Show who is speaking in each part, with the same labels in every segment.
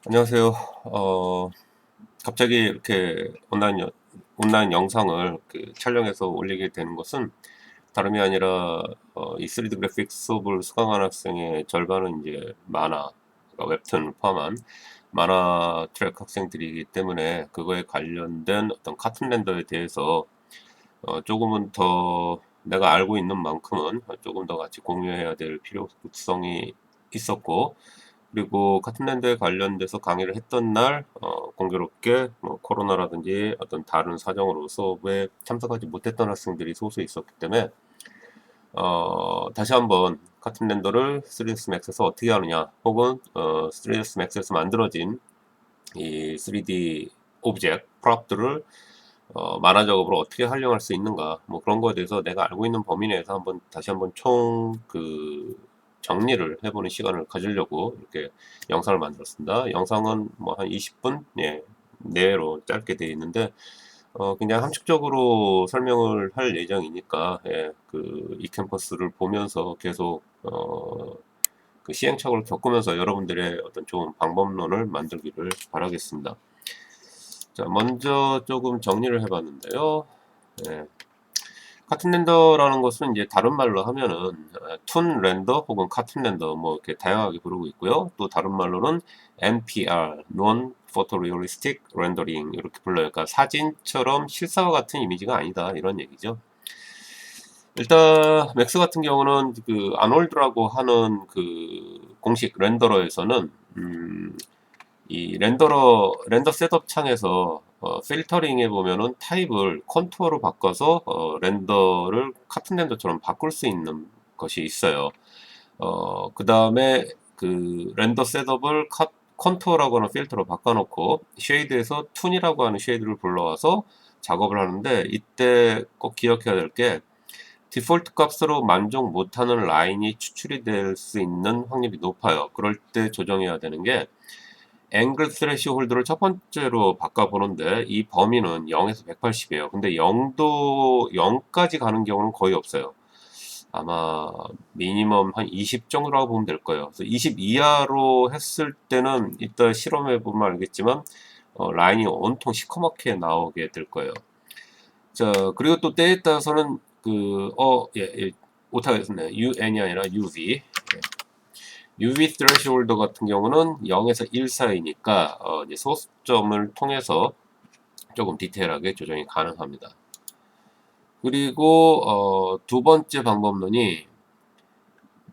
Speaker 1: 안녕하세요. 어, 갑자기 이렇게 온라인 영상을 촬영해서 올리게 되는 것은 다름이 아니라 이 3D 그래픽 수업을 수강한 학생의 절반은 이제 만화, 그러니까 웹툰을 포함한 만화 트랙 학생들이기 때문에 그거에 관련된 어떤 카툰 렌더에 대해서 조금은 더 내가 알고 있는 만큼은 조금 더 같이 공유해야 될 필요성이 있었고, 그리고 카툰랜드에 관련돼서 강의를 했던 날 공교롭게 뭐 코로나라든지 어떤 다른 사정으로 수업에 참석하지 못했던 학생들이 소수 있었기 때문에 다시 한번 카툰랜더를 3ds max에서 어떻게 하느냐, 혹은 3ds max에서 만들어진 이 3D 오브젝트 프롭들을 만화 작업으로 어떻게 활용할 수 있는가, 뭐 그런 거에 대해서 내가 알고 있는 범위 내에서 다시 한번 총 정리를 해보는 시간을 가지려고 이렇게 영상을 만들었습니다. 영상은 뭐 한 20분 내외로 짧게 되어 있는데 그냥 함축적으로 설명을 할 예정이니까, 이 캠퍼스를 보면서 계속 그 시행착오를 겪으면서 여러분들의 어떤 좋은 방법론을 만들기를 바라겠습니다. 자, 먼저 조금 정리를 해봤는데요. 예, 카툰 렌더라는 것은 이제 다른 말로 하면은 툰 렌더 혹은 카툰 렌더 뭐 이렇게 다양하게 부르고 있고요. 또 다른 말로는 NPR, Non Photorealistic Rendering 이렇게 불러요. 그러니까 사진처럼 실사와 같은 이미지가 아니다, 이런 얘기죠. 일단 맥스 같은 경우는 그 아놀드라고 하는 그 공식 렌더러에서는 이 렌더 셋업 창에서 필터링에 보면은 타입을 컨투어로 바꿔서 렌더를 카툰 렌더처럼 바꿀 수 있는 것이 있어요. 그 다음에 그 렌더 셋업을 컨투어라고 하는 필터로 바꿔놓고 쉐이드에서 툰이라고 하는 쉐이드를 불러와서 작업을 하는데, 이때 꼭 기억해야 될 게 디폴트 값으로 만족 못하는 라인이 추출이 될 수 있는 확률이 높아요. 그럴 때 조정해야 되는 게 앵글 스레시 홀드를 첫 번째로 바꿔보는데, 이 범위는 0에서 180이에요. 근데 0까지 가는 경우는 거의 없어요. 아마 미니멈 한 20 정도라고 보면 될 거예요. 그래서 20 이하로 했을 때는 이따 실험해 보면 알겠지만 라인이 온통 시커멓게 나오게 될 거예요. 자, 그리고 또 때에 따라서는 오타겠네. UN이 아니라 UV. UV threshold 같은 경우는 0에서 1 사이니까 이제 소수점을 통해서 조금 디테일하게 조정이 가능합니다. 그리고 두 번째 방법론이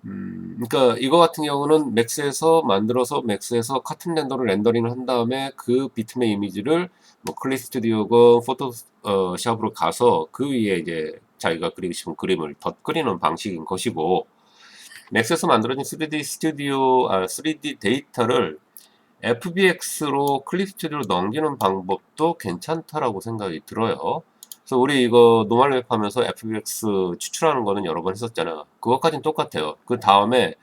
Speaker 1: 그러니까 이거 같은 경우는 맥스에서 만들어서 맥스에서 카툰 렌더를 렌더링을 한 다음에 그 비트맵 이미지를 뭐 클립 스튜디오건 포토샵으로 가서 그 위에 이제 자기가 그리고 싶은 그림을 덧그리는 방식인 것이고, 맥스에서 만들어진 3D 데이터를 FBX로 클립 스튜디오로 넘기는 방법도 괜찮다라고 생각이 들어요. 그래서 우리 이거 노멀 웹 하면서 FBX 추출하는 거는 여러 번 했었잖아. 그것까지는 똑같아요. 그 다음에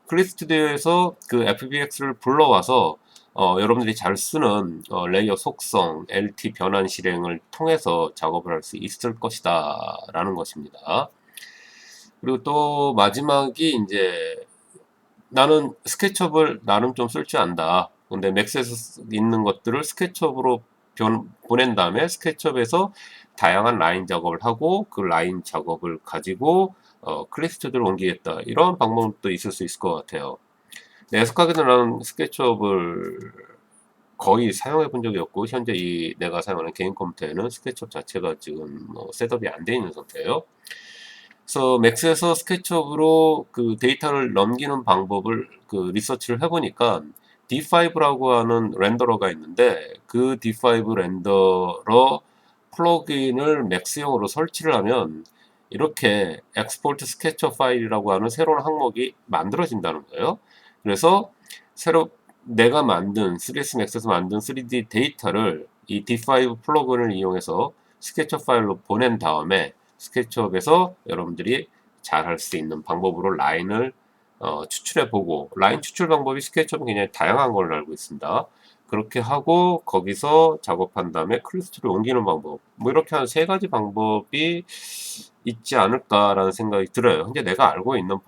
Speaker 1: 클립 스튜디오에서 그 FBX를 불러와서 여러분들이 잘 쓰는 레이어 속성, LT 변환 실행을 통해서 작업을 할 수 있을 것이다 라는 것입니다. 그리고 또 마지막이 이제 나는 스케치업을 나름 좀 쓸 줄 안다. 근데 맥스에서 있는 것들을 스케치업으로 보낸 다음에 스케치업에서 다양한 라인 작업을 하고 그 라인 작업을 가지고 클립 스튜디오로 옮기겠다, 이런 방법도 있을 수 있을 것 같아요. 내 애석하게도 나는 스케치업을 거의 사용해 본 적이 없고, 현재 이 내가 사용하는 개인 컴퓨터에는 스케치업 자체가 지금 뭐 셋업이 안 돼 있는 상태예요. 그래서 맥스에서 스케치업으로 그 데이터를 넘기는 방법을 그 리서치를 해보니까 D5라고 하는 렌더러가 있는데, 그 D5 렌더러 플러그인을 맥스용으로 설치를 하면 이렇게 엑스포트 스케쳐 파일이라고 하는 새로운 항목이 만들어진다는 거예요. 그래서 새로 내가 만든 3ds max에서 만든 3D 데이터를 이 D5 플러그인을 이용해서 스케쳐 파일로 보낸 다음에 스케치업에서 여러분들이 잘 할 수 있는 방법으로 라인을 추출해 보고, 라인 추출 방법이 스케치업은 굉장히 다양한 걸로 알고 있습니다. 그렇게 하고 거기서 작업한 다음에 클리스트를 옮기는 방법, 뭐 이렇게 한 세 가지 방법이 있지 않을까라는 생각이 들어요. 현재 내가 알고 있는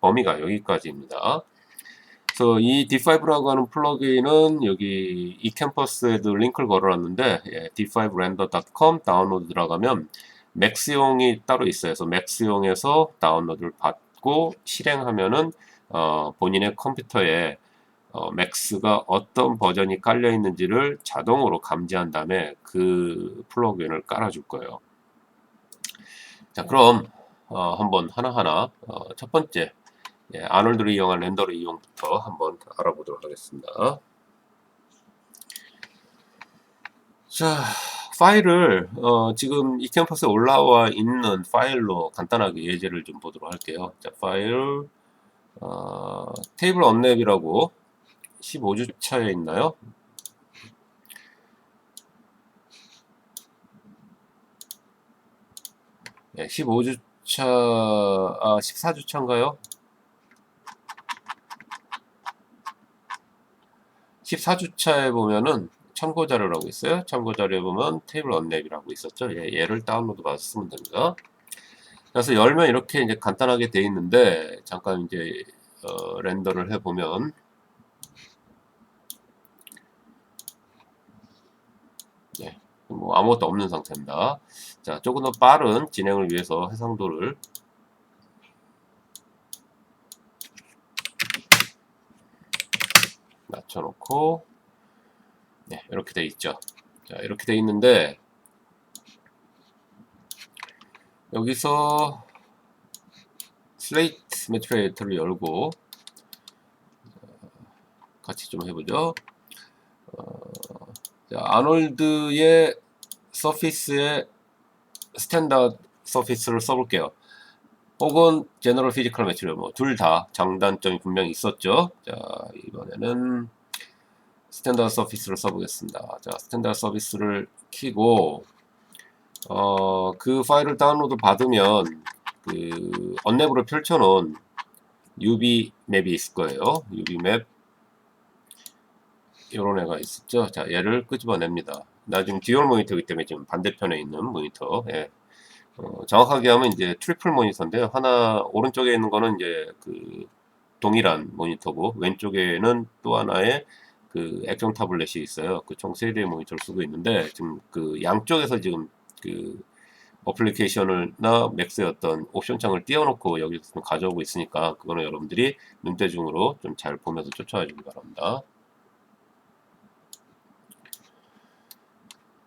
Speaker 1: 범위가 여기까지입니다. 그래서 이 D5라고 하는 플러그인은 여기 eCampus에도 링크를 걸어놨는데, 예, d5render.com 다운로드 들어가면 맥스용이 따로 있어요. 그래서 맥스용에서 다운로드를 받고 실행하면은 본인의 컴퓨터에 맥스가 어떤 버전이 깔려 있는지를 자동으로 감지한 다음에 그 플러그인을 깔아줄 거예요. 자, 그럼 한번 하나하나 첫 번째, 예, 아놀드를 이용한 렌더를 이용부터 한번 알아보도록 하겠습니다. 자, 파일을 지금 이 캠퍼스에 올라와 있는 파일로 간단하게 예제를 좀 보도록 할게요. 자, 파일 테이블 언랩이라고 15주차에 있나요? 네, 15주차, 14주차인가요? 14주차에 보면은 참고 자료라고 있어요. 참고 자료에 보면 테이블 언랩이라고 있었죠. 예, 얘를 다운로드 받아서 쓰면 됩니다. 그래서 열면 이렇게 이제 간단하게 돼 있는데, 잠깐 이제 렌더를 해보면, 네, 뭐 아무것도 없는 상태입니다. 자, 조금 더 빠른 진행을 위해서 해상도를 낮춰놓고, 네, 이렇게 돼 있죠. 자, 이렇게 돼 있는데, 여기서 슬레이트 매트리얼을 열고 같이 좀 해보죠. 자, 아놀드의 서피스의 스탠다드 서피스를 써볼게요. 혹은 제너럴 피지컬 매트리얼, 뭐 둘 다 장단점이 분명히 있었죠. 자, 이번에는 스탠다드 서피스를 써보겠습니다. 자, 스탠다드 서피스를 키고 그 파일을 다운로드 받으면 그 언랩으로 펼쳐놓은 UV 맵이 있을 거예요. UV 맵 이런 애가 있었죠. 자, 얘를 끄집어냅니다. 나 지금 듀얼 모니터이기 때문에 지금 반대편에 있는 모니터. 예. 정확하게 하면 이제 트리플 모니터인데요. 하나 오른쪽에 있는 거는 이제 그 동일한 모니터고 왼쪽에는 또 하나의 그 액정 타블렛이 있어요. 그 총 3대의 모니터를 쓰고 있는데 지금 그 양쪽에서 지금 그 어플리케이션을나 맥스의 어떤 옵션 창을 띄워놓고 여기서 가져오고 있으니까 그거는 여러분들이 눈대중으로 좀 잘 보면서 쫓아와 주기 바랍니다.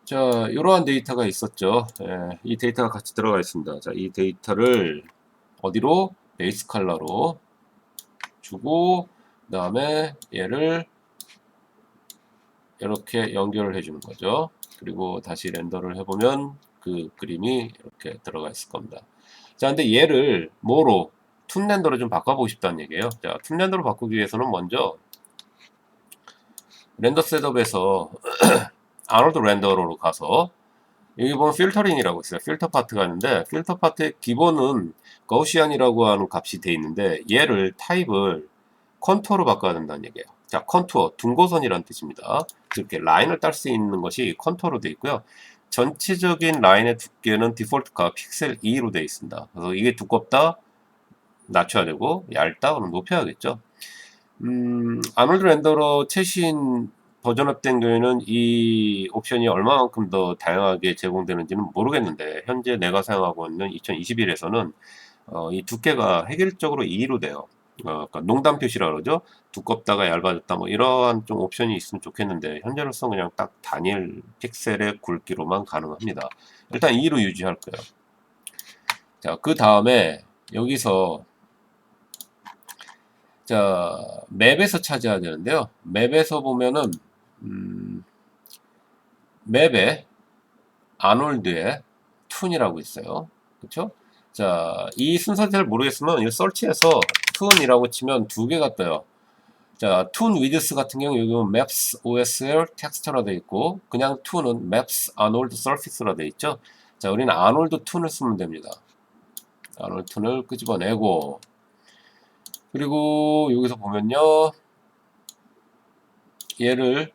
Speaker 1: 자, 이러한 데이터가 있었죠. 예, 이 데이터가 같이 들어가 있습니다. 자, 이 데이터를 어디로? 베이스 컬러로 주고, 그 다음에 얘를 이렇게 연결을 해주는 거죠. 그리고 다시 렌더를 해보면 그 그림이 이렇게 들어가 있을 겁니다. 자, 근데 얘를 뭐로? 툰 렌더로 좀 바꿔보고 싶다는 얘기예요. 자, 툰 렌더로 바꾸기 위해서는 먼저 렌더 셋업에서 아놀드 렌더러로 가서 여기 보면 필터링이라고 있어요. 필터 파트가 있는데 필터 파트의 기본은 거시안이라고 하는 값이 돼 있는데 얘를 타입을 컨투어로 바꿔야 된다는 얘기예요. 자, 컨투어 둥고선이라는 뜻입니다. 이렇게 라인을 딸 수 있는 것이 컨투어로 되어 있고요. 전체적인 라인의 두께는 디폴트가 픽셀 2로 되어 있습니다. 그래서 이게 두껍다 낮춰야 되고 얇다 그럼 높여야겠죠. 아놀드 렌더러 최신 버전업된 경우에는 이 옵션이 얼마만큼 더 다양하게 제공되는지는 모르겠는데 현재 내가 사용하고 있는 2021에서는 이 두께가 획일적으로 2로 돼요. 그러니까 농담 표시라 그러죠. 두껍다가 얇아졌다 뭐 이러한 좀 옵션이 있으면 좋겠는데 현재로서 그냥 딱 단일 픽셀의 굵기로만 가능합니다. 일단 2로 유지할 거예요. 자, 그 다음에 여기서 자, 맵에서 찾아야 되는데요. 맵에서 보면은 맵에 아놀드의 툰이라고 있어요. 그쵸? 자, 이 순서 잘 모르겠으면 이 설치해서 툰이라고 치면 두 개가 떠요. 자, 툰 위드스 같은 경우 여기 보면 maps osl 텍스처라 되어 있고 그냥 툰은 maps arnold surface라 되어 있죠. 자, 우리는 아놀드 툰을 쓰면 됩니다. 아놀드 툰을 끄집어내고 그리고 여기서 보면요. 얘를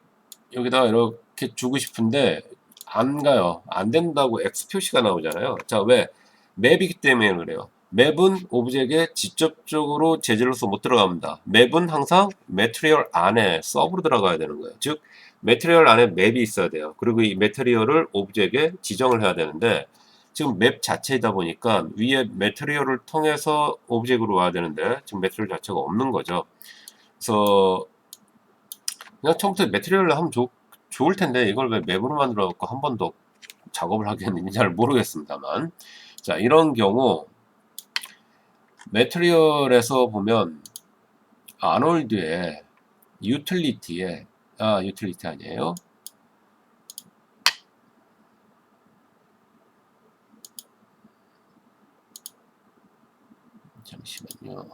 Speaker 1: 여기다가 이렇게 주고 싶은데 안 가요. 안 된다고 X 표시가 나오잖아요. 자, 왜? 맵이기 때문에 그래요. 맵은 오브젝트에 직접적으로 재질로서 못 들어갑니다. 맵은 항상 매트리얼 안에 서브로 들어가야 되는 거예요. 즉 매트리얼 안에 맵이 있어야 돼요. 그리고 이 매트리얼을 오브젝트에 지정을 해야 되는데 지금 맵 자체이다 보니까 위에 매트리얼을 통해서 오브젝트로 와야 되는데 지금 매트리얼 자체가 없는 거죠. 그래서 그냥 처음부터 매트리얼로 하면 좋을 텐데 이걸 왜 맵으로 만들어 갖고 한 번 더 작업을 하겠는지 잘 모르겠습니다만, 자 이런 경우 매트리얼에서 보면 아놀드의 유틸리티에 유틸리티 아니에요. 잠시만요.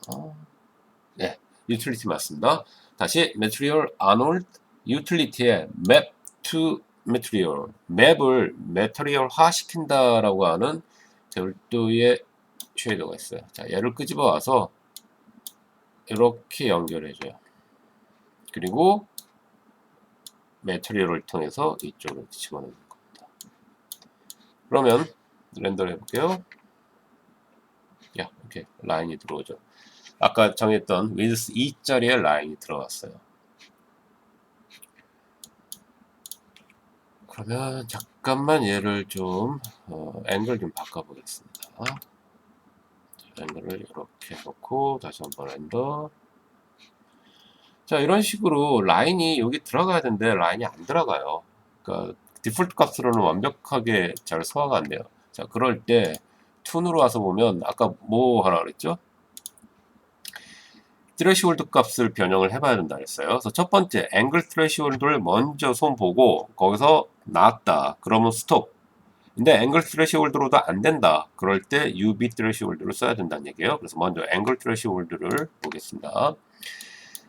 Speaker 1: 네, 유틸리티 맞습니다. 다시 매트리얼 아놀드 유틸리티의 맵 투 매트리얼, 맵을 매트리얼화 시킨다라고 하는 별도의 쉐이더가 있어요. 자, 얘를 끄집어 와서 이렇게 연결해줘요. 그리고 매트리얼을 통해서 이쪽으로 집어넣는 겁니다. 그러면 렌더를 해볼게요. 야, 이렇게 라인이 들어오죠. 아까 정했던 width 2짜리의 라인이 들어갔어요. 그러면 잠깐만 얘를 좀 앵글 좀 바꿔보겠습니다. 앵글을 이렇게 놓고 다시 한번 렌더. 자, 이런 식으로 라인이 여기 들어가야 되는데 라인이 안 들어가요. 그러니까 디폴트 값으로는 완벽하게 잘 소화가 안 돼요. 자, 그럴 때 툰으로 와서 보면 아까 뭐 하라 그랬죠? 트레시홀드 값을 변형을 해봐야 된다 했어요. 그래서 첫 번째 앵글 트레시홀드를 먼저 손 보고 거기서 나왔다. 그러면 스톱. 근데 앵글 트레시홀드로도 안 된다. 그럴 때 UB 트레시홀드를 써야 된다는 얘기예요. 그래서 먼저 앵글 트레시홀드를 보겠습니다.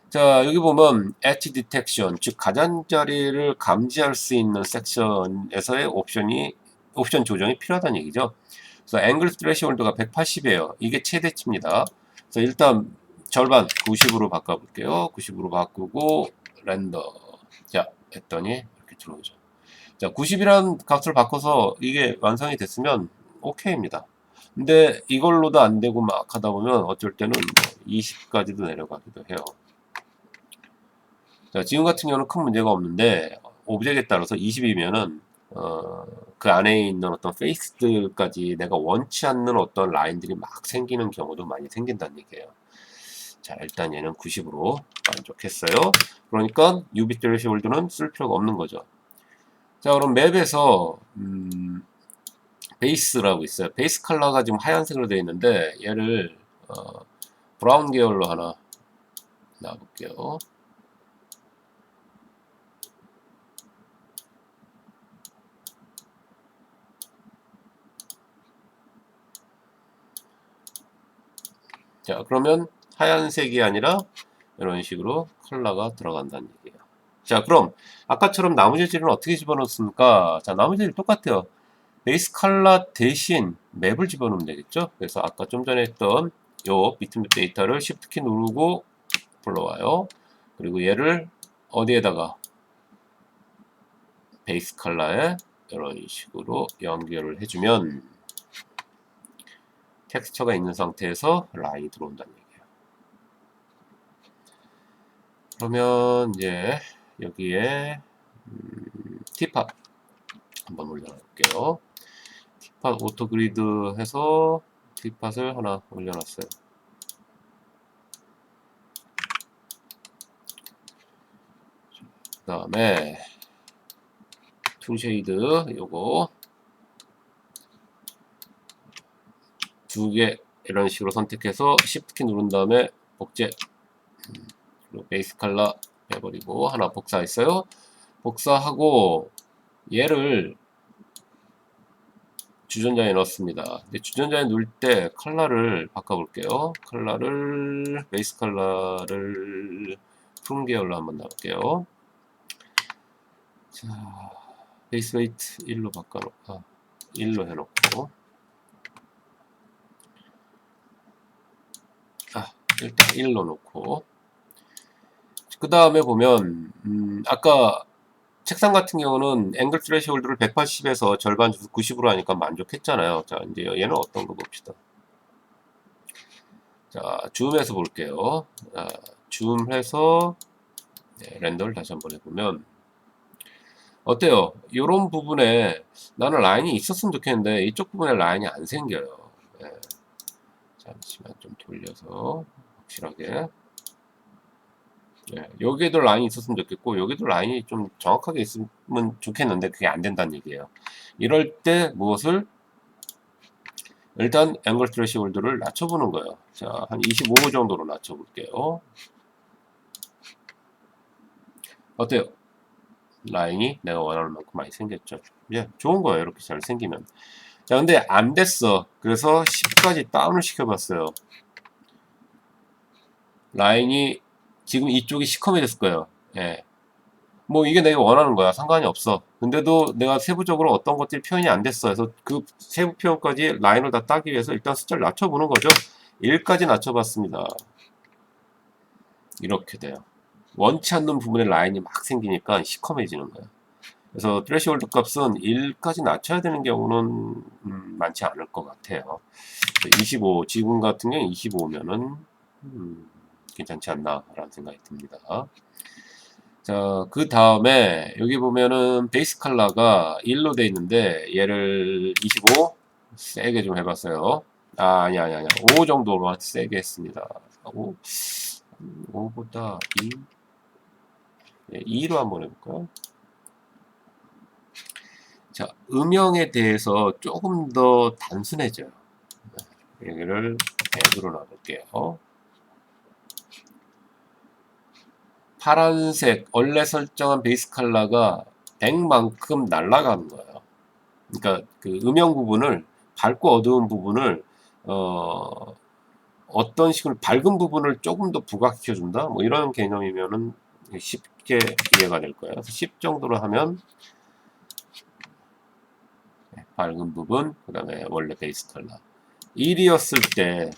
Speaker 1: 자, 여기 보면 엣지 디텍션, 즉 가장자리를 감지할 수 있는 섹션에서의 옵션 조정이 필요하다는 얘기죠. 그래서 앵글 트레시홀드가 180이에요. 이게 최대치입니다. 그래서 일단 절반 90으로 바꿔볼게요. 90으로 바꾸고 렌더. 자, 했더니 이렇게 들어오죠. 자, 90이라는 값을 바꿔서 이게 완성이 됐으면 OK입니다. 근데 이걸로도 안 되고 막 하다 보면 어쩔 때는 20까지도 내려가기도 해요. 자, 지금 같은 경우는 큰 문제가 없는데 오브젝트에 따라서 20이면은 그 안에 있는 어떤 페이스들까지 내가 원치 않는 어떤 라인들이 막 생기는 경우도 많이 생긴다는 얘기예요. 자, 일단 얘는 90으로 만족했어요. 그러니까 UV 트레시홀드는 쓸 필요가 없는 거죠. 자, 그럼 맵에서 베이스라고 있어요. 베이스 컬러가 지금 하얀색으로 되어 있는데 얘를 브라운 계열로 하나 놔볼게요. 자, 그러면 하얀색이 아니라 이런 식으로 컬러가 들어간다는 얘기예요. 자, 그럼 아까처럼 나무 재질은 어떻게 집어넣습니까? 자, 나무 재질 똑같아요. 베이스 컬러 대신 맵을 집어넣으면 되겠죠? 그래서 아까 좀 전에 했던 요 비트맵 데이터를 Shift 키 누르고 불러와요. 그리고 얘를 어디에다가 베이스 컬러에 이런 식으로 연결을 해주면 텍스처가 있는 상태에서 라인이 들어온다는 얘기예요. 그러면 이제 여기에 티팟 한번 올려놓을게요. 티팟 오토 그리드 해서 티팟을 하나 올려놨어요. 그 다음에 툴쉐이드 요거 두 개 이런 식으로 선택해서 Shift 키 누른 다음에 복제, 그리고 베이스 컬러 빼버리고 하나 복사했어요. 복사하고 얘를 주전자에 넣습니다. 근데 주전자에 넣을 때 컬러를 바꿔볼게요. 컬러를 베이스 컬러를 푸른 계열로 한번 놔볼게요. 자, 베이스 웨이트 1로 바꿔놓고 1로 해놓고 일단 1로 놓고 그 다음에 보면 아까 책상 같은 경우는 앵글 트레시홀드를 180에서 절반 줘서 90으로 하니까 만족했잖아요. 자, 이제 얘는 어떤 거 봅시다. 자, 줌해서 볼게요. 줌해서 렌더를 다시 한번 해보면 어때요? 이런 부분에 나는 라인이 있었으면 좋겠는데 이쪽 부분에 라인이 안 생겨요. 네. 잠시만 좀 돌려서 확실하게. 네. 여기에도 라인이 있었으면 좋겠고 여기도 라인이 좀 정확하게 있으면 좋겠는데 그게 안 된다는 얘기예요. 이럴 때 무엇을? 일단 앵글 트레시홀드를 낮춰보는 거예요. 자, 한 25 정도로 낮춰볼게요. 어때요? 라인이 내가 원하는 만큼 많이 생겼죠. 예, 좋은 거예요. 이렇게 잘 생기면. 자, 근데 안 됐어. 그래서 10까지 다운을 시켜봤어요. 라인이 지금 이쪽이 시커매졌을 거예요. 예. 뭐 이게 내가 원하는 거야. 상관이 없어. 근데도 내가 세부적으로 어떤 것들이 표현이 안 됐어. 그래서 그 세부 표현까지 라인을 다 따기 위해서 일단 숫자를 낮춰보는 거죠. 1까지 낮춰봤습니다. 이렇게 돼요. 원치 않는 부분에 라인이 막 생기니까 시커매지는 거야. 그래서 트레시홀드 값은 1까지 낮춰야 되는 경우는 많지 않을 것 같아요. 25, 지금 같은 경우 25면은 괜찮지 않나 라는 생각이 듭니다. 자, 그 다음에 여기 보면은 베이스 컬러가 1로 돼 있는데 얘를 25 세게 좀 해봤어요. 아니야 5 정도로 세게 했습니다. 5, 5보다 2, 2로 한번 해볼까요? 자, 음영에 대해서 조금 더 단순해져요. 여기를 100으로 놔볼게요. 파란색 원래 설정한 베이스 컬러가 100만큼 날아가는 거예요. 그러니까 그 음영 부분을 밝고 어두운 부분을 어떤 식으로 밝은 부분을 조금 더 부각시켜 준다 뭐 이런 개념이면은 쉽게 이해가 될 거예요. 그래서 10 정도로 하면 밝은 부분 그 다음에 원래 베이스 컬러 1이었을 때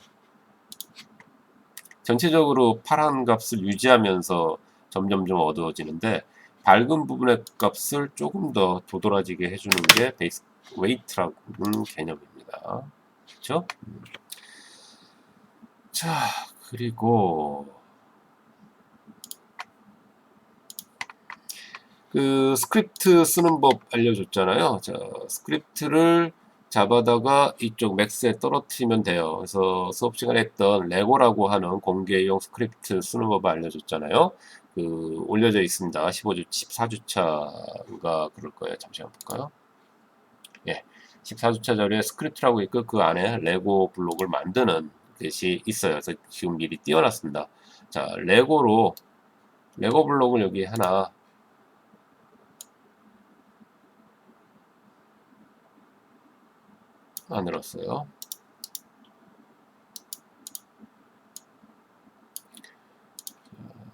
Speaker 1: 전체적으로 파란 값을 유지하면서 점점점 어두워지는데 밝은 부분의 값을 조금 더 도드라지게 해주는 게 베이스 웨이트라는 개념입니다. 그렇죠? 자, 그리고 그 스크립트 쓰는 법 알려줬잖아요. 자, 스크립트를 잡아다가 이쪽 맥스에 떨어뜨리면 돼요. 그래서 수업 시간에 했던 레고라고 하는 공개용 스크립트 쓰는 법을 알려줬잖아요. 그 올려져 있습니다. 14주차가 그럴 거예요. 잠시만 볼까요? 예. 14주차 자료에 스크립트라고 있고 그 안에 레고 블록을 만드는 것이 있어요. 그래서 지금 미리 띄워놨습니다. 자, 레고 블록을 여기 하나 만들었어요.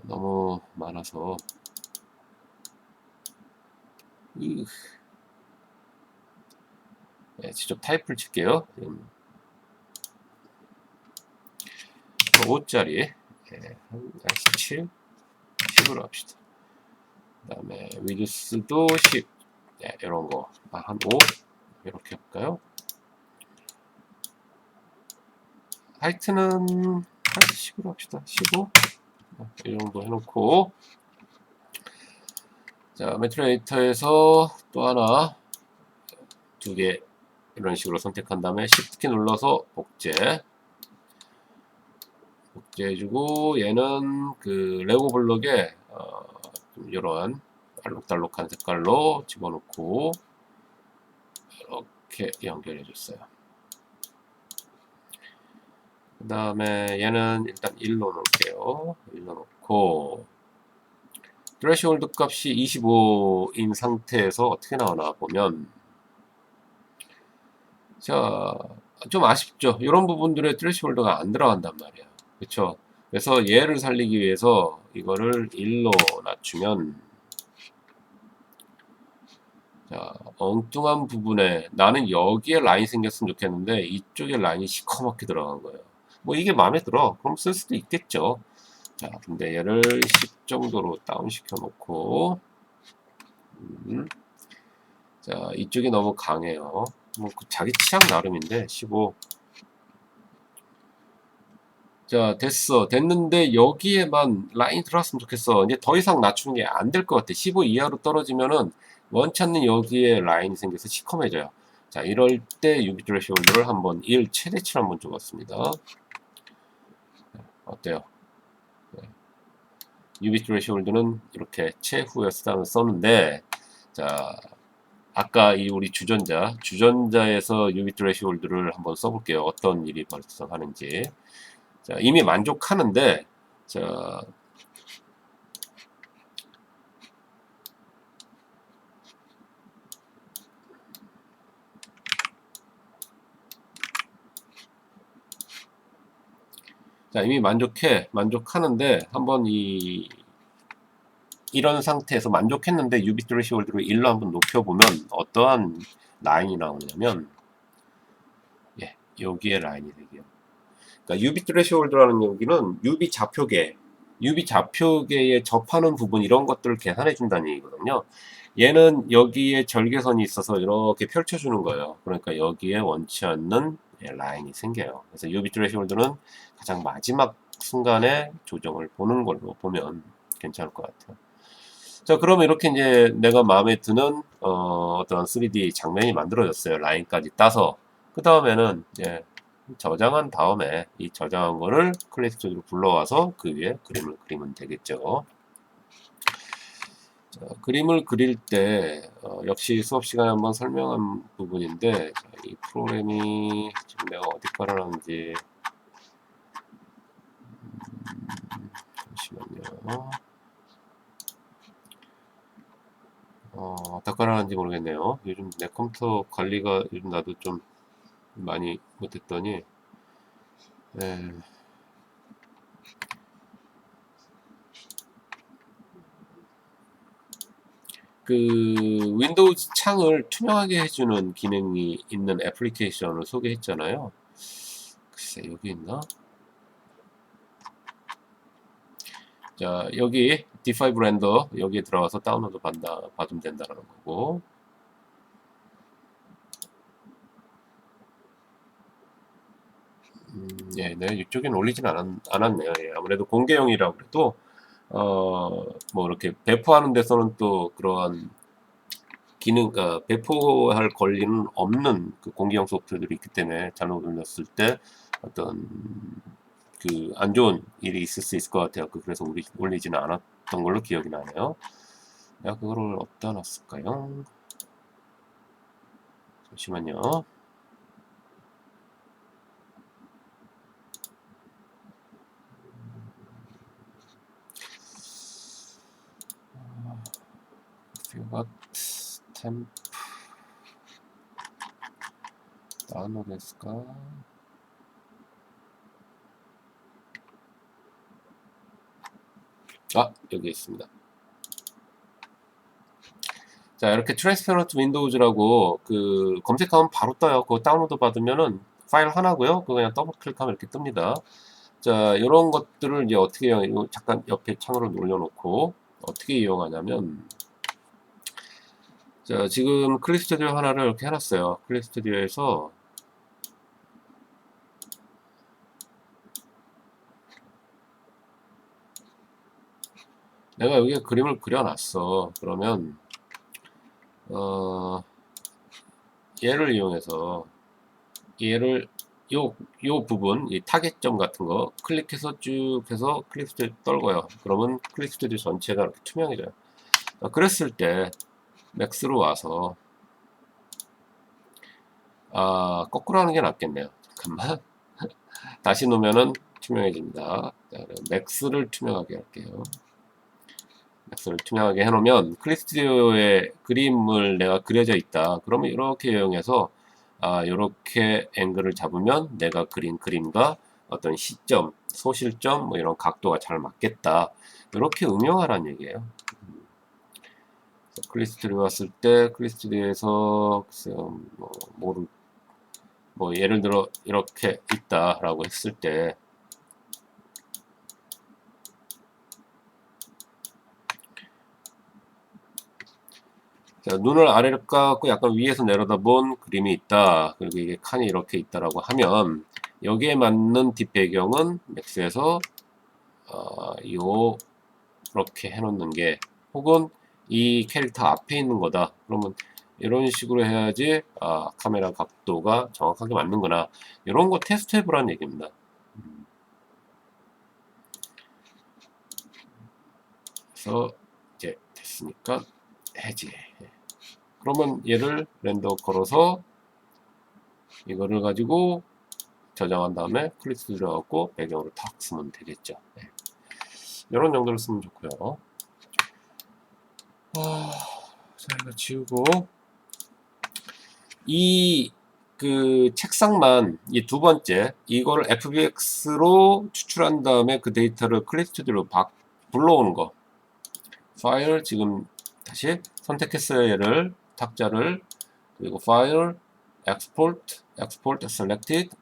Speaker 1: 너무 많아서 네, 직접 타입을 칠게요. 5짜리 17 10으로 합시다. 그 다음에 위드스도 10 네, 이런 거 한 5 이렇게 할까요? 하이트는 한 10으로 합시다. 15 이 정도 해놓고 자 매트레이터에서 또 하나 2개 이런 식으로 선택한 다음에 Shift 키 눌러서 복제해주고 얘는 그 레고 블록에 이런 알록달록한 색깔로 집어넣고 이렇게 연결해줬어요. 그 다음에 얘는 일단 1로 놓을게요. 1로 놓고 트레시홀드 값이 25인 상태에서 어떻게 나오나 보면 자, 좀 아쉽죠. 이런 부분들에 트레시홀드가 안 들어간단 말이에요. 그렇죠? 그래서 얘를 살리기 위해서 이거를 1로 낮추면 자, 엉뚱한 부분에 나는 여기에 라인 생겼으면 좋겠는데 이쪽에 라인이 시커멓게 들어간 거예요. 뭐 이게 마음에 들어. 그럼 쓸 수도 있겠죠. 자, 근데 얘를 10 정도로 다운 시켜 놓고 자, 이쪽이 너무 강해요. 뭐 자기 취향 나름인데 15 자, 됐어. 됐는데 여기에만 라인이 들어왔으면 좋겠어. 이제 더 이상 낮추는 게 안 될 것 같아. 15 이하로 떨어지면은 원치 않는 여기에 라인이 생겨서 시커매져요. 자, 이럴 때 유비 트레시홀드를 한번 1 최대치를 한번 줘봤습니다. 어때요? 네. 유비 트레시홀드는 이렇게 최후의 수단을 썼는데, 자, 아까 이 우리 주전자에서 유비 트레시홀드를 한번 써볼게요. 어떤 일이 발생하는지. 자, 이미 만족하는데, 자, 이미 만족하는데, 한번 이런 상태에서 만족했는데, 유비 트레시홀드를 1로 한번 높여보면, 어떠한 라인이 나오냐면, 예, 여기에 라인이 되게요. 그러니까 유비 트레시홀드라는 여기는 유비 좌표계에 접하는 부분 이런 것들을 계산해 준다는 얘기거든요. 얘는 여기에 절개선이 있어서 이렇게 펼쳐주는 거예요. 그러니까 여기에 원치 않는 라인이 생겨요. 그래서 유비 트레시홀드는 가장 마지막 순간에 조정을 보는 걸로 보면 괜찮을 것 같아요. 자, 그러면 이렇게 이제 내가 마음에 드는 어떤 3D 장면이 만들어졌어요. 라인까지 따서. 그 다음에는 이제 저장한 다음에 이 저장한 거를 클래스 스튜디오로 불러와서 그 위에 그림을 그리면 되겠죠. 자, 그림을 그릴 때 역시 수업 시간에 한번 설명한 부분인데, 자, 이 프로그램이 지금 내가 어디 깔아놨는지 잠시만요. 어디다 깔아놨는지 모르겠네요. 요즘 내 컴퓨터 관리가 요즘 나도 좀 많이 못했더니, 네. 그 윈도우즈 창을 투명하게 해주는 기능이 있는 애플리케이션을 소개했잖아요. 글쎄 여기 있나? 자, 여기 D5 렌더 여기에 들어가서 다운로드 받으면 된다는 거고, 예, 네, 이쪽엔 올리진 않았네요. 예, 아무래도 공개용이라고 그래도 뭐 이렇게 배포하는 데서는 또 그러한 배포할 권리는 없는 그 공개형 소프트들이 있기 때문에 잘못 올렸을 때 어떤 그 안 좋은 일이 있을 수 있을 것 같아요. 그래서 올리지는 않았던 걸로 기억이 나네요. 내가 그거를 어디다 놨을까요? 잠시만요. 뷰가 스탬프 다운로드했을까? 여기 있습니다. 자, 이렇게 트랜스페런트 윈도우즈라고 그 검색하면 바로 떠요. 그거 다운로드 받으면은 파일 하나고요. 그거 그냥 더블 클릭하면 이렇게 뜹니다. 자, 이런 것들을 이제 어떻게 이거 잠깐 옆에 창으로 올려놓고 어떻게 이용하냐면, 자, 지금 클립 스튜디오 하나를 이렇게 해놨어요. 클립 스튜디오에서 내가 여기에 그림을 그려놨어. 그러면 얘를 이용해서 얘를 요 부분, 이 타겟점 같은 거 클릭해서 쭉 해서 클립 스튜디오 떨궈요. 그러면 클립 스튜디오 전체가 이렇게 투명해져요. 그랬을 때 맥스로 와서 거꾸로 하는 게 낫겠네요. 잠깐만. 다시 놓으면은 투명해집니다. 자, 맥스를 투명하게 할게요. 맥스를 투명하게 해놓으면 클립 스튜디오에 그림을 내가 그려져 있다. 그러면 이렇게 이용해서 이렇게 앵글을 잡으면 내가 그린 그림과 어떤 시점, 소실점, 뭐 이런 각도가 잘 맞겠다. 이렇게 응용하라는 얘기예요. 클립 스튜디오 왔을 때 클립 스튜디오에서 뭐 예를 들어 이렇게 있다라고 했을 때, 자, 눈을 아래로 감고 약간 위에서 내려다본 그림이 있다. 그리고 이게 칸이 이렇게 있다라고 하면 여기에 맞는 뒷배경은 맥스에서 요렇게 해놓는 게, 혹은 이 캐릭터 앞에 있는 거다 그러면 이런 식으로 해야지 카메라 각도가 정확하게 맞는구나, 이런 거 테스트 해보라는 얘기입니다. 그래서 이제 됐으니까 해지. 그러면 얘를 렌더 걸어서 이거를 가지고 저장한 다음에 클릭 들어가고 배경으로 탁 쓰면 되겠죠. 네. 이런 정도로 쓰면 좋고요. 자, 이거 지우고, 그 책상만, 이 두 번째 이거를 FBX로 추출한 다음에 그 데이터를 클릭 스튜디오로 불러오는 거, 파일 지금 다시 선택했어요. 얘를 탁자를, 그리고 파일 export selected,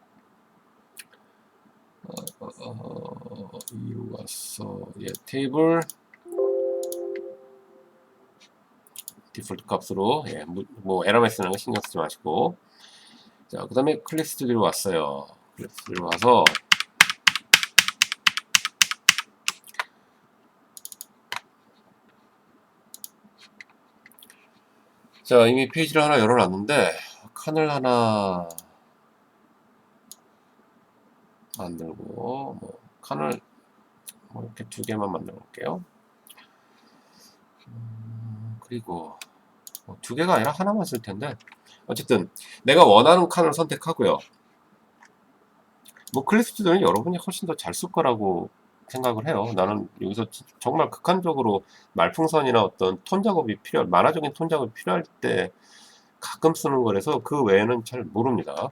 Speaker 1: 이로 갔어. 테이블 디폴트 값으로, 뭐 에러메 쓰는 거 신경 쓰지 마시고, 자, 그 다음에 클릭 스튜디오로 왔어요. 클릭 스튜디오로 와서 자, 이미 페이지를 하나 열어놨는데 칸을 하나 만들고, 뭐 칸을 뭐 이렇게 두 개만 만들어 볼게요. 그리고 두 개가 아니라 하나만 쓸 텐데, 어쨌든 내가 원하는 칸을 선택하고요. 뭐 클릭 스튜디오는 여러분이 훨씬 더 잘 쓸 거라고 생각을 해요. 나는 여기서 정말 극한적으로 말풍선이나 어떤 톤 작업이 만화적인 톤 작업이 필요할 때 가끔 쓰는 거라서 그 외에는 잘 모릅니다.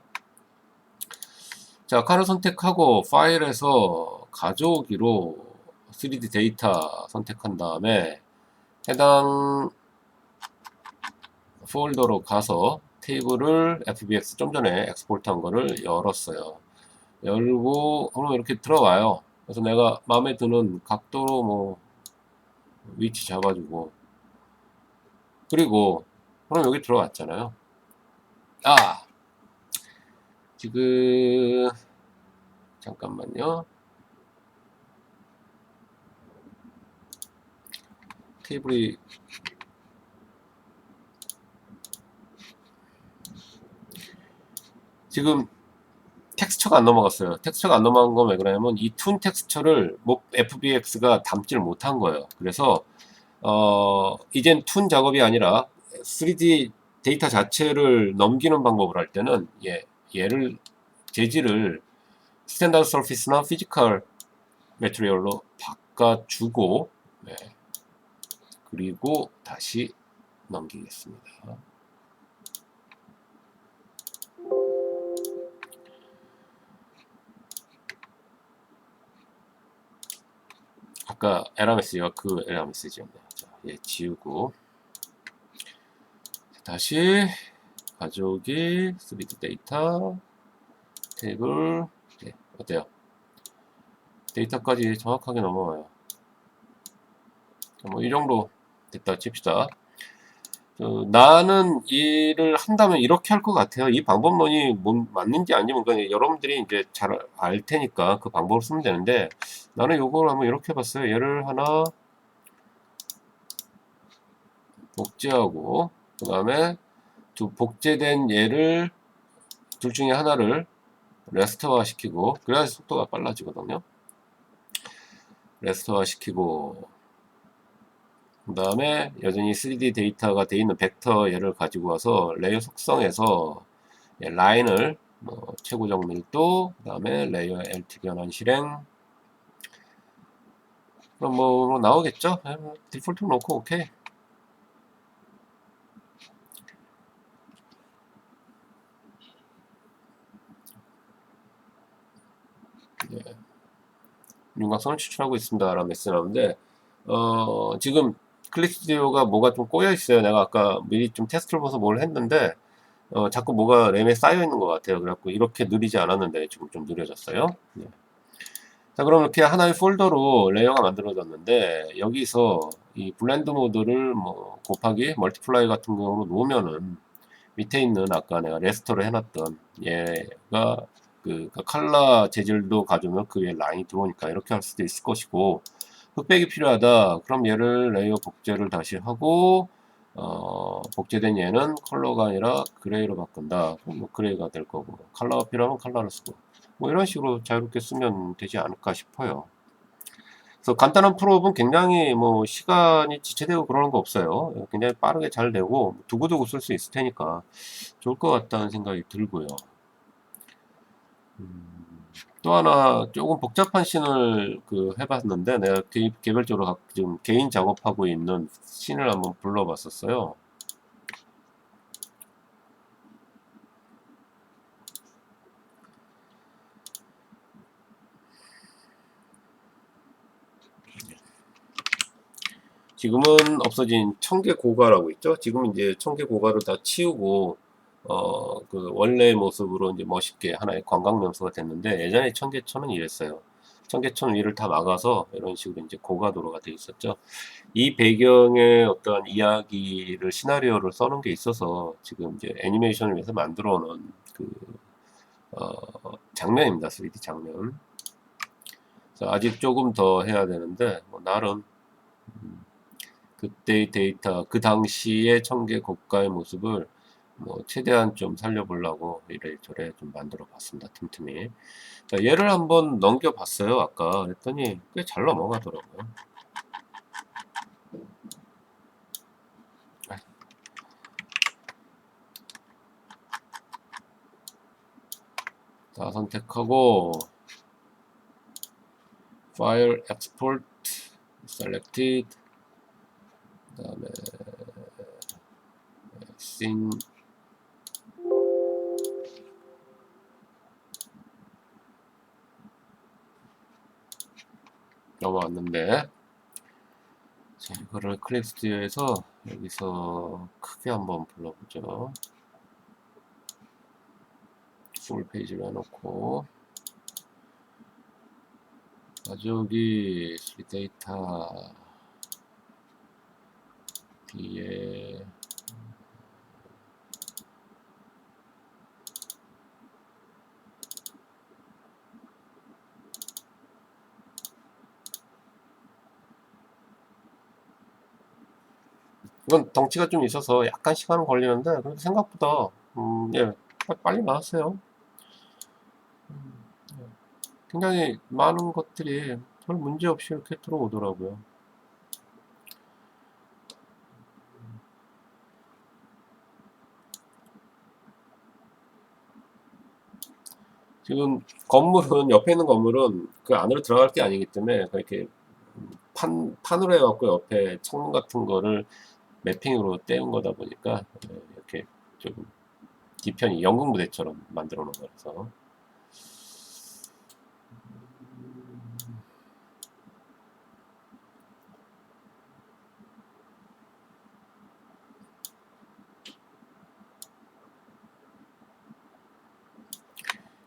Speaker 1: 자, 칸을 선택하고 파일에서 가져오기로 3D 데이터 선택한 다음에 해당 폴더로 가서 테이블을 FBX 좀 전에 엑스포트 한 거를 열었어요. 열고 그럼 이렇게 들어와요. 그래서 내가 마음에 드는 각도로 뭐 위치 잡아주고, 그리고 그럼 여기 들어왔잖아요. 지금 잠깐만요. 테이블이 지금 텍스처가 안 넘어갔어요. 텍스처가 안 넘어간 건 왜 그러냐면 이 툰 텍스처를 FBX가 담지를 못한 거예요. 그래서 이젠 툰 작업이 아니라 3D 데이터 자체를 넘기는 방법을 할 때는 얘를 재질을 스탠다드 서피스나 피지컬 매트리얼로 바꿔주고, 그리고 다시 넘기겠습니다. 아까 에라메스가 그 에라메스죠. 자, 얘 지우고 다시 가져오기 3D 데이터 테이블. 어때요? 데이터까지 정확하게 넘어와요. 뭐 이 정도 됐다 칩시다. 나는 일을 한다면 이렇게 할 것 같아요. 이 방법론이 맞는지 아니면 여러분들이 이제 잘 알 테니까 그 방법을 쓰면 되는데, 나는 요걸 한번 이렇게 해봤어요. 얘를 하나 복제하고, 그 다음에 두 복제된 얘를 둘 중에 하나를 레스터화 시키고, 그래야 속도가 빨라지거든요. 레스터화 시키고, 그 다음에 여전히 3D 데이터가 돼 있는 벡터 얘를 가지고 와서 레이어 속성에서 라인을 최고적 밀도, 그 다음에 레이어 LT 변환 실행, 그럼 뭐 나오겠죠? 디폴트 놓고 오케이. 윤곽선을 추출하고 있습니다 라는 메시지 나오는데, 지금 클릭 스튜디오가 뭐가 좀 꼬여 있어요. 내가 아까 미리 좀 테스트를 봐서 뭘 했는데 자꾸 뭐가 램에 쌓여 있는 것 같아요. 그래갖고 이렇게 느리지 않았는데 지금 좀 느려졌어요. 자, 그럼 이렇게 하나의 폴더로 레이어가 만들어졌는데, 여기서 이 블렌드 모드를 뭐 곱하기 멀티플라이 같은 경우로 놓으면은 밑에 있는 아까 내가 레스터를 해놨던 얘가 그 컬러 재질도 가져오면 그 위에 라인이 들어오니까 이렇게 할 수도 있을 것이고, 흑백이 필요하다. 그럼 얘를 레이어 복제를 다시 하고, 복제된 얘는 컬러가 아니라 그레이로 바꾼다. 그럼 뭐 그레이가 될 거고, 컬러가 필요하면 컬러를 쓰고, 뭐 이런 식으로 자유롭게 쓰면 되지 않을까 싶어요. 그래서 간단한 프로그램은 굉장히 뭐 시간이 지체되고 그러는 거 없어요. 굉장히 빠르게 잘 되고 두고두고 쓸 수 있을 테니까 좋을 것 같다는 생각이 들고요. 또 하나 조금 복잡한 씬을 해봤는데, 내가 개별적으로 지금 개인 작업하고 있는 씬을 한번 불러봤었어요. 지금은 없어진 청개고가라고 있죠. 지금 이제 청개고가를 다 치우고 그 원래의 모습으로 이제 멋있게 하나의 관광 명소가 됐는데, 예전에 청계천은 이랬어요. 청계천 위를 다 막아서 이런 식으로 이제 고가도로가 돼 있었죠. 이 배경에 어떠한 이야기를, 시나리오를 써놓은 게 있어서 지금 이제 애니메이션을 위해서 만들어 놓은 장면입니다. 3D 장면. 그래서 아직 조금 더 해야 되는데, 뭐 나름 그때의 데이터, 그 당시의 청계 고가의 모습을 뭐 최대한 좀 살려보려고 이래저래 좀 만들어 봤습니다. 틈틈이. 자, 얘를 한번 넘겨봤어요. 아까 그랬더니 꽤 잘 넘어가더라고요. 다 선택하고 파일 export selected, 그 다음에 scene, 넘어왔는데, 자, 이거를 클립 스튜디오에서 여기서 크게 한번 불러보죠. 풀 페이지로 해놓고, 가족이 3 데이터 뒤에 이건 덩치가 좀 있어서 약간 시간은 걸리는데, 그래도 생각보다 예, 빨리 나왔어요. 굉장히 많은 것들이 별 문제 없이 이렇게 들어오더라고요. 지금 건물은, 옆에 있는 건물은 그 안으로 들어갈 게 아니기 때문에 그렇게 판으로 해갖고 옆에 창문 같은 거를 매핑으로 떼운 거다 보니까 이렇게 좀 뒤편이 연극 무대처럼 만들어 놓은 거라서.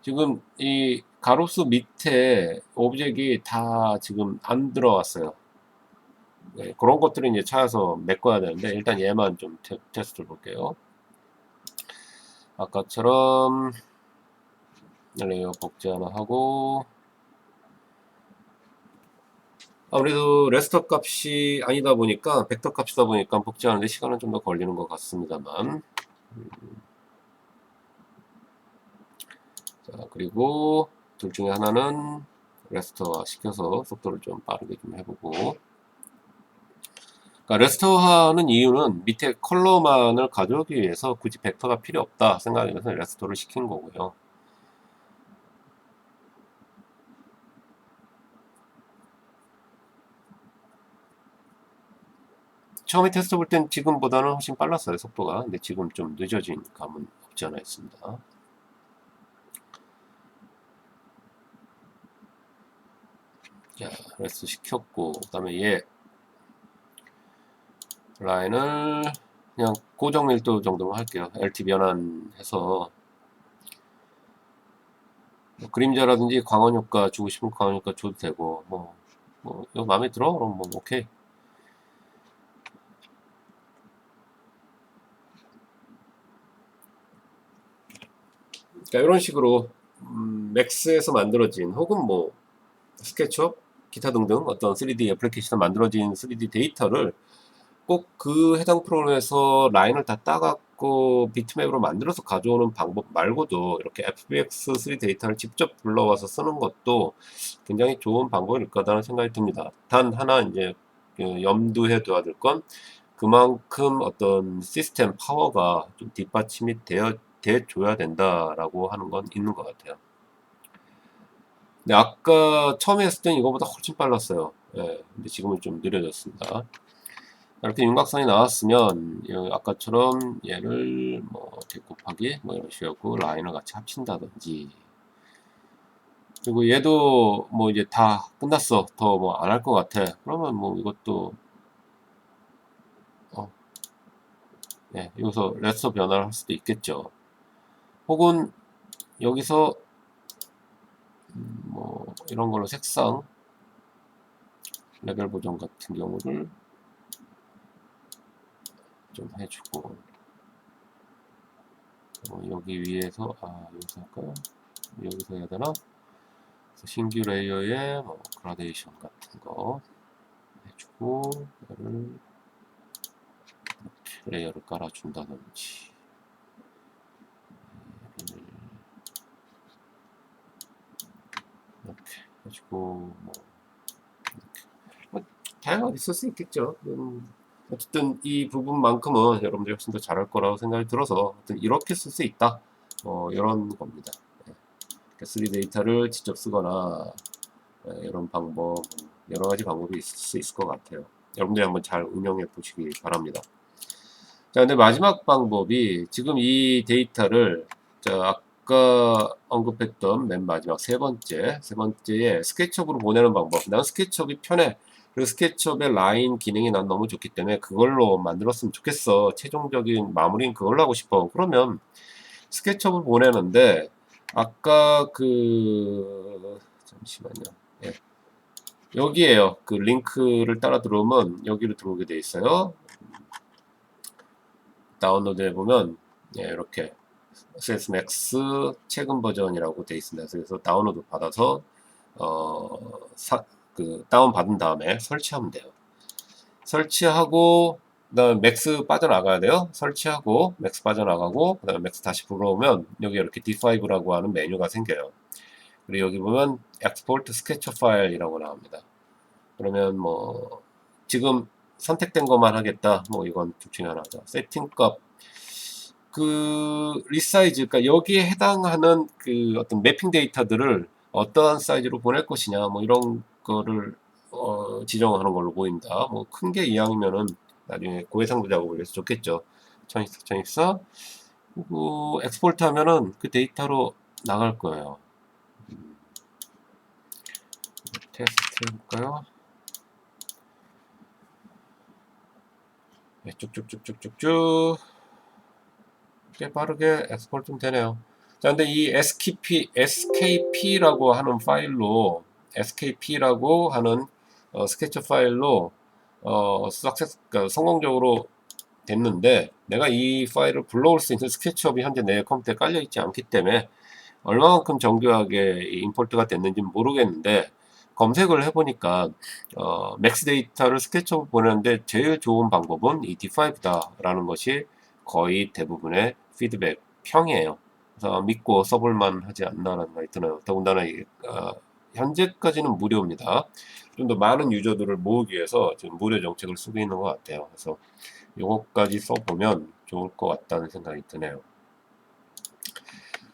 Speaker 1: 지금 이 가로수 밑에 오브젝이 다 지금 안 들어왔어요. 네, 그런 것들을 이제 찾아서 메꿔야 되는데, 일단 얘만 좀 테스트를 볼게요. 아까처럼 레이어 복제 하나 하고, 아무래도 레스터 값이 아니다 보니까, 벡터 값이다 보니까 복제하는데 시간은 좀 더 걸리는 것 같습니다만. 자, 그리고 둘 중에 하나는 레스터화 시켜서 속도를 좀 빠르게 좀 해보고. 그러니까 레스터화하는 이유는 밑에 컬러만을 가져오기 위해서 굳이 벡터가 필요 없다 생각해서 레스터를 시킨 거고요. 처음에 테스트 볼 땐 지금보다는 훨씬 빨랐어요, 속도가. 근데 지금 좀 늦어진 감은 없지 않아 있습니다. 자, 레스터 시켰고, 그 다음에 얘 라인을 그냥 고정 밀도 정도만 할게요. LT 변환해서 뭐 그림자라든지 광원 효과 주고 싶은 광원 효과 줘도 되고, 뭐 이거 마음에 들어? 그럼 뭐 오케이. 그러니까 이런 식으로 맥스에서 만들어진 혹은 뭐 스케치업 기타 등등 어떤 3D 애플리케이션 만들어진 3D 데이터를 꼭 그 해당 프로그램에서 라인을 다 따갖고 비트맵으로 만들어서 가져오는 방법 말고도 이렇게 FBX 3D 데이터를 직접 불러와서 쓰는 것도 굉장히 좋은 방법일 거다라는 생각이 듭니다. 단 하나 이제 염두해 둬야 될 건 그만큼 어떤 시스템 파워가 좀 뒷받침이 돼줘야 된다라고 하는 건 있는 것 같아요. 근데 아까 처음에 했을 땐 이거보다 훨씬 빨랐어요. 예, 근데 지금은 좀 느려졌습니다. 이렇게 윤곽선이 나왔으면 아까처럼 얘를 뭐 곱하기 뭐 이런 식으로 라인을 같이 합친다든지, 그리고 얘도 뭐 이제 다 끝났어, 더 뭐 안 할 것 같아, 그러면 뭐 이것도 여기서 레서 변화를 할 수도 있겠죠. 혹은 여기서 뭐 이런 걸로 색상 레벨 보정 같은 경우를 좀 해주고, 여기 위에서 여기서 할까요? 여기서 해야 되나? 신규 레이어에 뭐 그라데이션 같은 거 해주고, 얘를 이렇게 레이어를 깔아준다든지, 이렇게 해주고, 뭐 다양하게 쓸 수 있겠죠. 어쨌든 이 부분만큼은 여러분들이 훨씬 더 잘할 거라고 생각이 들어서 이렇게 쓸 수 있다, 이런 겁니다. 3D 데이터를 직접 쓰거나 이런 방법, 여러 가지 방법이 있을 수 있을 것 같아요. 여러분들이 한번 잘 응용해 보시기 바랍니다. 자, 근데 마지막 방법이 지금 이 데이터를 아까 언급했던 맨 마지막 세 번째에 스케치업으로 보내는 방법. 난 스케치업이 편해. 그리고 스케치업의 라인 기능이 난 너무 좋기 때문에 그걸로 만들었으면 좋겠어. 최종적인 마무리는 그걸로 하고 싶어. 그러면 스케치업을 보내는데, 아까 잠시만요. 예. 여기에요. 그 링크를 따라 들어오면 여기로 들어오게 돼 있어요. 다운로드 해보면 이렇게 CS Max 최근 버전이라고 돼 있습니다. 그래서 다운로드 받아서 다운 받은 다음에 설치하면 돼요. 설치하고 그다음에 맥스 빠져나가야 돼요. 설치하고 맥스 빠져나가고 그다음에 맥스 다시 불러오면 여기 이렇게 D5라고 하는 메뉴가 생겨요. 그리고 여기 보면 Export Sketch 파일이라고 나옵니다. 그러면 뭐 지금 선택된 것만 하겠다, 뭐 이건 둘 중에 하나죠. 세팅값 리사이즈, 그러니까 여기에 해당하는 어떤 매핑 데이터들을 어떠한 사이즈로 보낼 것이냐, 뭐 이런 거를 지정하는 걸로 보입니다. 뭐 큰 게 이왕이면은 나중에 고해상도 작업을 위해서 좋겠죠. 1024 그리고 엑스포트 하면은 그 데이터로 나갈 거예요. 테스트 해볼까요? 네, 쭉쭉쭉쭉쭉쭉 꽤 빠르게 엑스포트 되네요. 자, 근데 이 skp라고 하는 파일로, skp라고 하는 스케치 파일로 그러니까 성공적으로 됐는데, 내가 이 파일을 불러올 수 있는 스케치업이 현재 내 컴퓨터에 깔려 있지 않기 때문에 얼마만큼 정교하게 임포트가 됐는지는 모르겠는데, 검색을 해보니까 맥스 데이터를 스케치업을 보내는데 제일 좋은 방법은 이 D5다라는 것이 거의 대부분의 피드백 평이에요. 그래서 믿고 써볼만 하지 않나라는 생각이 드네요. 더군다나 현재까지는 무료입니다. 좀 더 많은 유저들을 모으기 위해서 지금 무료 정책을 쓰고 있는 것 같아요. 그래서 이것까지 써보면 좋을 것 같다는 생각이 드네요.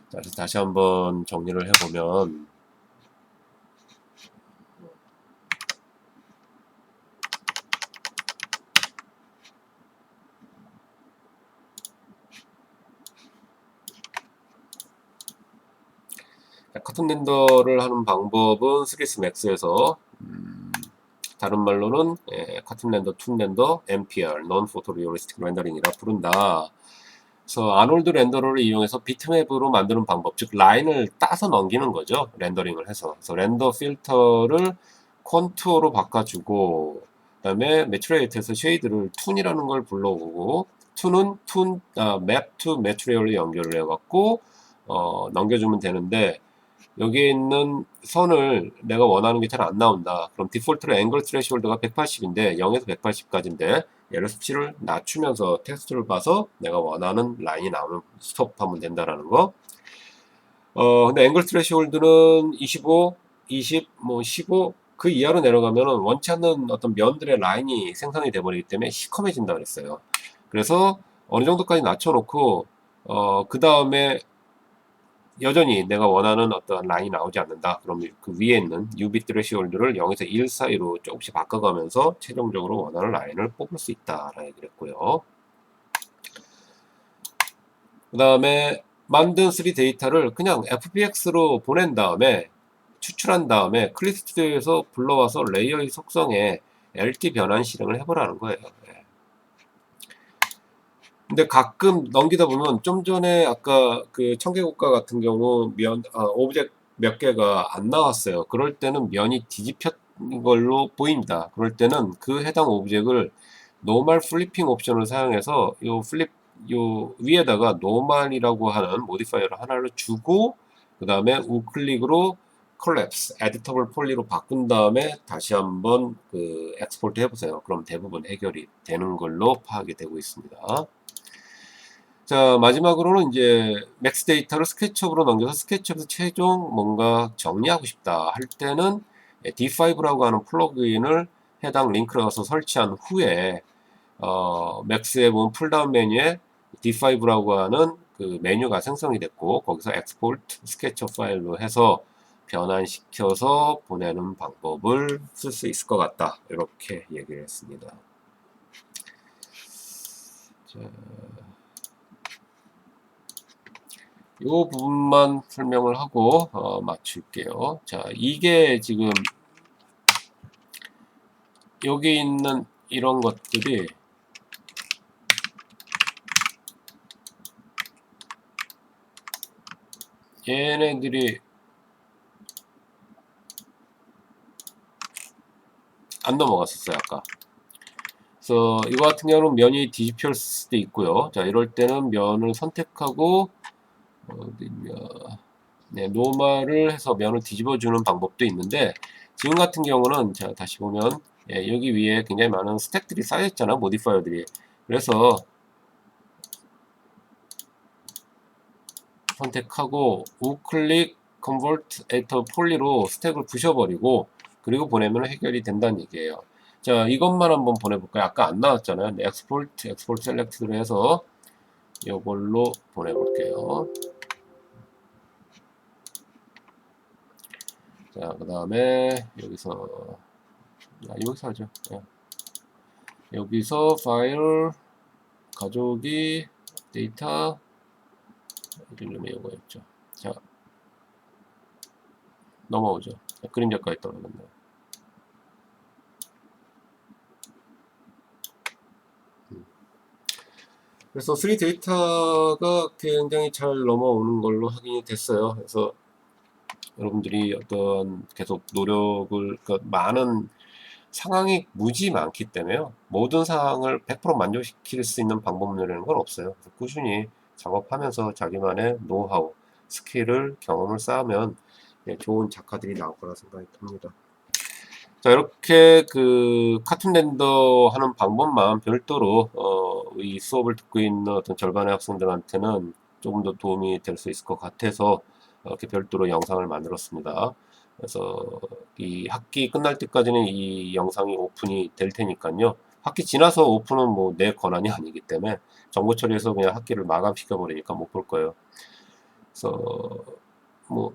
Speaker 1: 자, 그래서 다시 한번 정리를 해보면, 카툰 렌더를 하는 방법은 3ds max에서 다른 말로는 카툰 렌더, 툰 렌더, NPR, Non Photorealistic Rendering이라 부른다. 그래서 아놀드 렌더러를 이용해서 비트맵으로 만드는 방법, 즉 라인을 따서 넘기는 거죠. 렌더링을 해서. 그래서 렌더 필터를 컨투어로 바꿔주고, 그다음에 매트리얼에서 쉐이드를 툰이라는 걸 불러오고, 툰은 맵 투 매트리얼로 연결을 해갖고 넘겨주면 되는데, 여기에 있는 선을 내가 원하는 게 잘 안 나온다. 그럼 디폴트로 앵글 스레시홀드가 180인데 0에서 180까지인데 얘를 수치를 낮추면서 텍스트를 봐서 내가 원하는 라인이 나오면 스톱하면 된다라는 거. 근데 앵글 스레시홀드는 25, 20, 뭐 15, 그 이하로 내려가면은 원치 않는 어떤 면들의 라인이 생성이 돼버리기 때문에 시커매진다 그랬어요. 그래서 어느 정도까지 낮춰놓고 그 다음에 여전히 내가 원하는 어떤 라인이 나오지 않는다. 그럼 그 위에 있는 UV threshold를 0에서 1 사이로 조금씩 바꿔가면서 최종적으로 원하는 라인을 뽑을 수 있다라고 얘기를 했고요. 그 다음에 만든 3 데이터를 그냥 FBX로 보낸 다음에 추출한 다음에 클립스튜디오에서 불러와서 레이어의 속성에 LT 변환 실행을 해보라는 거예요. 예. 근데 가끔 넘기다 보면 좀 전에 아까 그 청개국가 같은 경우 오브젝트 몇 개가 안 나왔어요. 그럴 때는 면이 뒤집힌 걸로 보입니다. 그럴 때는 그 해당 오브젝트를 노멀 플리핑 옵션을 사용해서 요 위에다가 노멀이라고 하는 모디파이어를 하나를 주고 그 다음에 우클릭으로 collapse, editable poly로 바꾼 다음에 다시 한번 그 엑스포트 해보세요. 그럼 대부분 해결이 되는 걸로 파악이 되고 있습니다. 자, 마지막으로는 이제 맥스 데이터를 스케치업으로 넘겨서 스케치업에서 최종 뭔가 정리하고 싶다 할 때는 D5라고 하는 플러그인을 해당 링크를 가서 설치한 후에 맥스에 보면 풀다운 메뉴에 D5라고 하는 그 메뉴가 생성이 됐고 거기서 엑스포트 스케치업 파일로 해서 변환시켜서 보내는 방법을 쓸 수 있을 것 같다. 이렇게 얘기를 했습니다. 자, 이 부분만 설명을 하고 마칠게요. 자, 이게 지금 여기 있는 이런 것들이 얘네들이 안 넘어갔었어요 아까. 그래서 이거 같은 경우는 면이 뒤집힐 수도 있고요. 자, 이럴 때는 면을 선택하고 어디냐, 네, 노멀을 해서 면을 뒤집어주는 방법도 있는데 지금 같은 경우는 자 다시 보면 여기 위에 굉장히 많은 스택들이 쌓여있잖아, 모디파이어들이. 그래서 선택하고 우클릭 컨버트 에터 폴리로 스택을 부셔버리고 그리고 보내면 해결이 된다는 얘기예요. 자, 이것만 한번 보내볼까요? 아까 안 나왔잖아요. 엑스포트 셀렉트로 해서 이걸로 보내볼게요. 자, 그 다음에 여기서 하죠. 여기서 파일 가족이 데이터 이름이 이거였죠. 자, 넘어오죠. 자, 그림자까지 떨어졌네요. 그래서 3 데이터가 굉장히 잘 넘어오는 걸로 확인이 됐어요. 그래서 여러분들이 어떤 계속 노력을, 그러니까 많은 상황이 무지 많기 때문에요. 모든 상황을 100% 만족시킬 수 있는 방법론이라는 건 없어요. 그래서 꾸준히 작업하면서 자기만의 노하우, 스킬을, 경험을 쌓으면 좋은 작가들이 나올 거라 생각이 듭니다. 자, 이렇게 그 카툰 렌더 하는 방법만 별도로 이 수업을 듣고 있는 어떤 절반의 학생들한테는 조금 더 도움이 될 수 있을 것 같아서 이렇게 별도로 영상을 만들었습니다. 그래서 이 학기 끝날 때까지는 이 영상이 오픈이 될 테니까요. 학기 지나서 오픈은 뭐 내 권한이 아니기 때문에 정보 처리해서 그냥 학기를 마감시켜 버리니까 못 볼 거예요. 그래서 뭐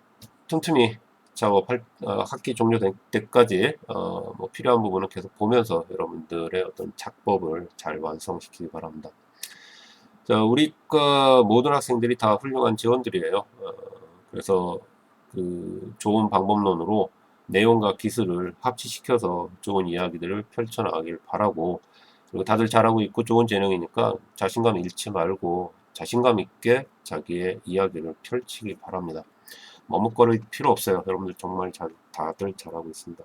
Speaker 1: 틈틈이 작업할 학기 종료될 때까지 뭐 필요한 부분은 계속 보면서 여러분들의 어떤 작법을 잘 완성시키기 바랍니다. 자, 우리과 모든 학생들이 다 훌륭한 지원들이에요. 그래서 그 좋은 방법론으로 내용과 기술을 합치시켜서 좋은 이야기들을 펼쳐나가길 바라고, 그리고 다들 잘하고 있고 좋은 재능이니까 자신감 잃지 말고 자신감 있게 자기의 이야기를 펼치기 바랍니다. 머뭇거릴 필요 없어요. 여러분들 정말 다들 잘하고 있습니다.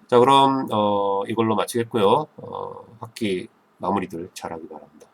Speaker 1: 자, 그럼 이걸로 마치겠고요. 학기 마무리들 잘하기 바랍니다.